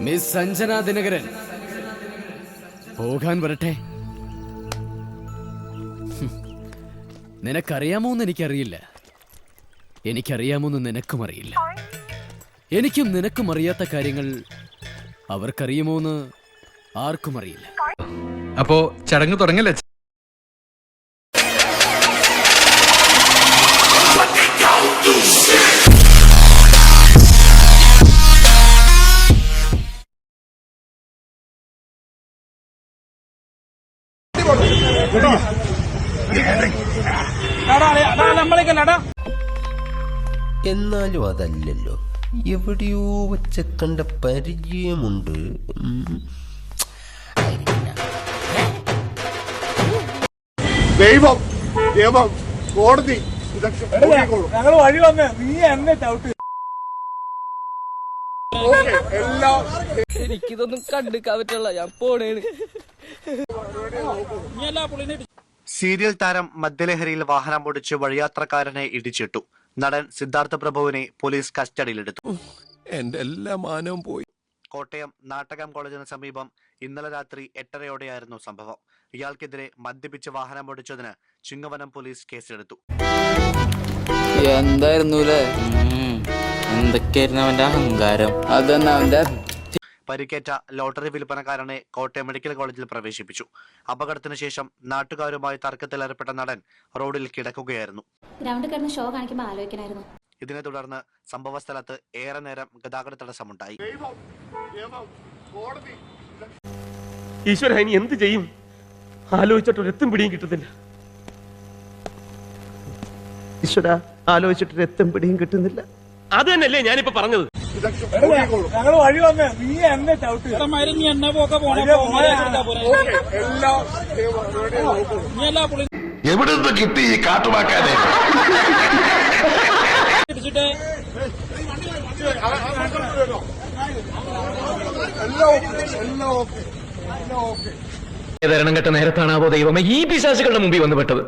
Miss Sanjana Dinakaran പോകാൻ വരട്ടെ. നിനക്കറിയാമോന്ന് എനിക്കറിയില്ല, എനിക്കറിയാമോന്ന് നിനക്കും അറിയില്ല. എനിക്കും നിനക്കും അറിയാത്ത കാര്യങ്ങൾ അവർക്കറിയുമോന്ന് ആർക്കും അറിയില്ല. അപ്പോ ചടങ്ങ് തുടങ്ങല്ലേ? എന്നാലും അതല്ലല്ലോ, എവിടെയോ വച്ച കണ്ട പരിചയമുണ്ട്. ദൈവം, നിയമം, കോടതി ഞങ്ങൾ വഴി വന്നേ, നീ എന്നെ ചവിട്ട്. എനിക്കിതൊന്നും കണ്ടിക്കാൻ പറ്റുള്ള, ഞാൻ പോണേണ്. സീരിയൽ താരം മദ്യലഹരിയിൽ വാഹനം ഓടിച്ച് വഴിയാത്രക്കാരനെ ഇടിച്ചിട്ടു. നടൻ സിദ്ധാർത്ഥ പ്രഭുവിനെ പോലീസ് കസ്റ്റഡിയിലെടുത്തു. എന്റെ എല്ലാ മാനവും പോയി. കോട്ടയം നാട്ടകം കോളേജിന് സമീപം ഇന്നലെ രാത്രി 8:30യോടെയായിരുന്നു സംഭവം. ഇയാൾക്കെതിരെ മദ്യപിച്ച് വാഹനം ഓടിച്ചതിന് ചിങ്ങവനം പോലീസ് കേസെടുത്തു. എന്തായിരുന്നു എന്തൊക്കെയായിരുന്നു അവന്റെ അഹങ്കാരം. അതന്നെ അവന്റെ പരിക്കേറ്റ ലോട്ടറി വിൽപ്പനക്കാരനെ കോട്ടയം മെഡിക്കൽ കോളേജിൽ പ്രവേശിപ്പിച്ചു. അപകടത്തിന് ശേഷം നാട്ടുകാരുമായി തർക്കത്തിലേർപ്പെട്ട നടൻ റോഡിൽ കിടക്കുകയായിരുന്നു. ഗ്രൗണ്ടിൽ കിടന്ന് ഷോ കാണിക്കുമ്പോൾ ആലോചിക്കണായിരുന്നു. ഇതിനെ തുടർന്ന് സംഭവ സ്ഥലത്ത് ഏറെ നേരം ഗതാഗത തടസ്സമുണ്ടായി. ഈശ്വര, ഇനി എന്ത് ചെയ്യും? ആലോചിച്ചിട്ടൊരെത്തും പിടിയും കിട്ടുന്നില്ല. ഈശ്വര, ആലോചിച്ചിട്ടൊരെത്തും പിടിയും കിട്ടുന്നില്ല. അത് തന്നെയല്ലേ ഞാനിപ്പോ പറഞ്ഞത്. ഞങ്ങൾ വഴി വന്നേ, നീ എന്നെ ചവിട്ട്. നീ എന്നെ പോക്കെ എവിടെ നിന്ന് കിട്ടി ഈ കാട്ടുവാക്കാനെ? തരണം കെട്ട നേരത്താണാവോ ദൈവമേ ഈ പിശാചുകളുടെ മുമ്പിൽ വന്ന് പെട്ടത്.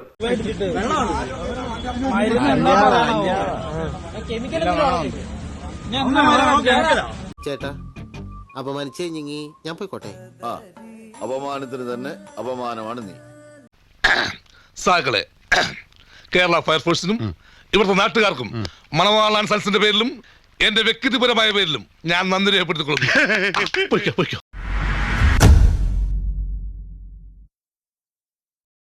ചേട്ടാ, അപമാനിച്ചേ ഞങ്ങി ഞാൻ പോയിക്കോട്ടെ. അപമാനത്തിന് തന്നെ അപമാനമാണ് നീ. സാക്കളെ, കേരള ഫയർഫോഴ്സിനും ഇവിടുത്തെ നാട്ടുകാർക്കും മണവാളാൻ സൽസിന്റെ പേരിലും എന്റെ വ്യക്തിപരമായ പേരിലും ഞാൻ നന്ദി രേഖപ്പെടുത്തിക്കൊള്ളുന്നു.